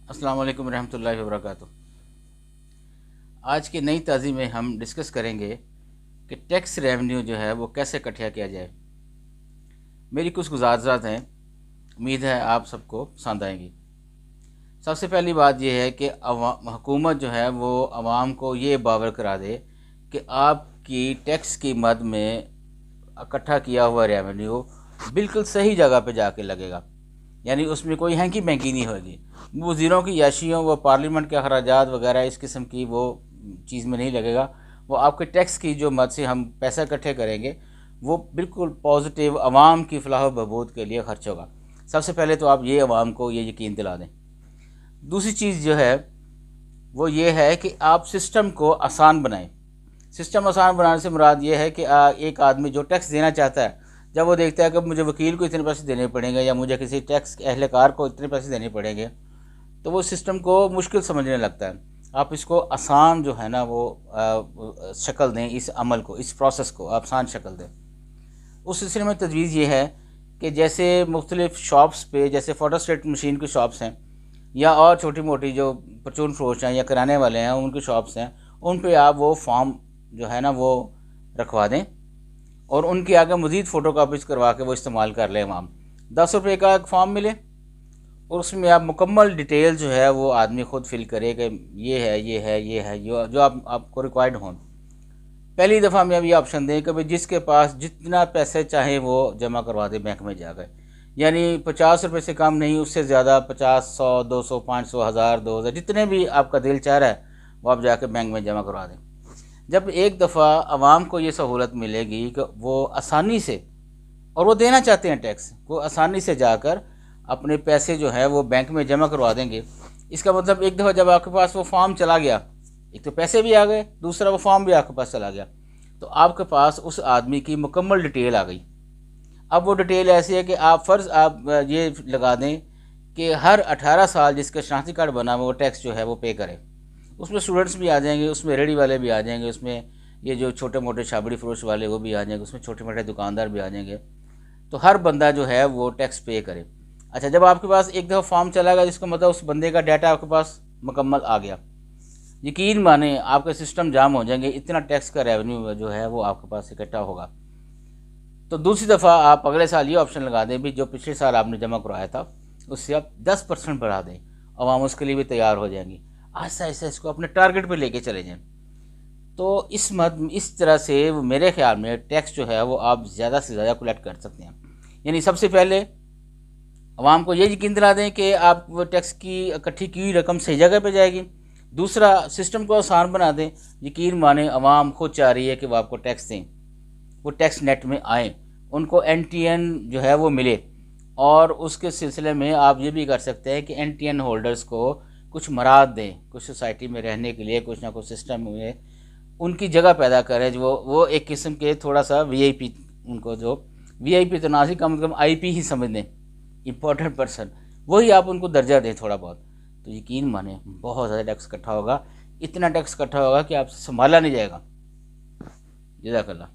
अस्सलाम वालेकुम रहमतुल्लाहि वबरकातुह। आज की नई ताज़ी में हम डिस्कस करेंगे कि टैक्स रेवेन्यू जो है वो कैसे इकट्ठा किया जाए। मेरी कुछ गुजारिशात हैं, उम्मीद है आप सबको पसंद आएंगी। सबसे पहली बात यह है कि हुकूमत जो है वो आवाम को ये बावर करा दे कि आपकी टैक्स की मद में इकट्ठा किया हुआ रेवेन्यू बिल्कुल सही जगह पे जाके लगेगा, यानी उसमें कोई हैंकी बैंकी नहीं होगी। वज़ीरों की याशियों व पार्लियामेंट के अखराजात वगैरह इस किस्म की वो चीज़ में नहीं लगेगा। वो आपके टैक्स की जो मद से हम पैसा इकट्ठे करेंगे वो बिल्कुल पॉजिटिव आवाम की फलाह बहबूद के लिए खर्च होगा। सबसे पहले तो आप ये आवाम को ये यकीन दिला दें। दूसरी चीज़ जो है वो ये है कि आप सिस्टम को आसान बनाएं। सिस्टम आसान बनाने से मुराद ये है कि एक आदमी जो टैक्स देना चाहता है, जब वो देखता है कि मुझे वकील को इतने पैसे देने पड़ेंगे या मुझे किसी टैक्स एहलकार को इतने पैसे देने पड़ेंगे, तो वो सिस्टम को मुश्किल समझने लगता है। आप इसको आसान जो है ना वो शक्ल दें, इस अमल को, इस प्रोसेस को आसान शक्ल दें। उस सिलसिले में तजवीज़ ये है कि जैसे मुख्तलिफ़ शॉप्स पे, जैसे फोटोस्टेट मशीन की शॉप्स हैं या और छोटी मोटी जो परचून फरोश हैं या किराने वाले हैं उनकी शॉप्स हैं, उन पे आप वो फॉर्म जो है ना वो रखवा दें और उनके आगे मज़ीद फ़ोटो कापीज़ करवा के वो इस्तेमाल कर लें। आम 10 रुपये का एक फॉर्म मिले और उसमें आप मुकम्मल डिटेल जो है वो आदमी ख़ुद फिल करे कि ये है ये है ये है जो आपको रिक्वायर्ड हों। पहली दफ़ा में अब ये ऑप्शन दें कि भाई जिसके पास जितना पैसे चाहे वो जमा करवा दे बैंक में जाकर, यानी 50 रुपये से कम नहीं, उससे ज़्यादा 50, 100, 200, 500, 1000, 2000 जितने भी आपका दिल चाह रहा है वो आप जाकर बैंक में जमा करवा दें। जब एक दफ़ा आवाम को ये सहूलत मिलेगी कि वो आसानी से, और वो देना चाहते हैं टैक्स, वो आसानी से जाकर अपने पैसे जो है वो बैंक में जमा करवा देंगे। इसका मतलब एक दफ़ा जब आपके पास वो फॉर्म चला गया, एक तो पैसे भी आ गए, दूसरा वो फॉर्म भी आपके पास चला गया, तो आपके पास उस आदमी की मुकम्मल डिटेल आ गई। अब वो डिटेल ऐसी है कि आप आप ये लगा दें कि हर 18 साल जिसका शनाख्ती कार्ड बना वो टैक्स जो है वो पे करे। उसमें स्टूडेंट्स भी आ जाएंगे, उसमें रेडी वाले भी आ जाएंगे, उसमें ये जो छोटे मोटे छाबड़ी फरोश वाले वो भी आ जाएंगे, उसमें छोटे मोटे दुकानदार भी आ जाएंगे। तो हर बंदा जो है वो टैक्स पे करे। अच्छा, जब आपके पास एक दफ़ा फॉर्म चला गया, जिसका मतलब उस बंदे का डाटा आपके पास मुकम्मल आ गया, यकीन माने आपके सिस्टम जाम हो जाएंगे, इतना टैक्स का रेवेन्यू जो है वो आपके पास इकट्ठा होगा। तो दूसरी दफ़ा आप अगले साल ये ऑप्शन लगा दें भी जो पिछले साल आपने जमा करवाया था उससे आप 10% बढ़ा दें, आवाम उसके लिए भी तैयार हो जाएंगी। आहिस्ता आहिस्ता इसको अपने टारगेट पे लेके चले जाएं। तो इस तरह से मेरे ख्याल में टैक्स जो है वो आप ज़्यादा से ज़्यादा कलेक्ट कर सकते हैं। यानी सबसे पहले आवाम को ये यकीन दिला दें कि आप वो टैक्स की इकट्ठी की हुई रकम सही जगह पे जाएगी। दूसरा, सिस्टम को आसान बना दें। यकीन माने आवाम खुद चाह रही है कि वो आपको टैक्स दें, वो टैक्स नेट में आए, उनको NTN जो है वो मिले। और उसके सिलसिले में आप ये भी कर सकते हैं कि NTN होल्डर्स को कुछ मराद दें, कुछ सोसाइटी में रहने के लिए कुछ ना कुछ सिस्टम में उनकी जगह पैदा करें, जो वो एक किस्म के थोड़ा सा VIP, उनको जो VIP तो ना ही कम से कम IP ही समझ लें, इम्पोर्टेंट पर्सन, वही आप उनको दर्जा दें थोड़ा बहुत। तो यकीन माने बहुत ज़्यादा टैक्स इकट्ठा होगा, इतना टैक्स इकट्ठा होगा कि आपसे संभाला नहीं जाएगा। जज़ाकल्लाह।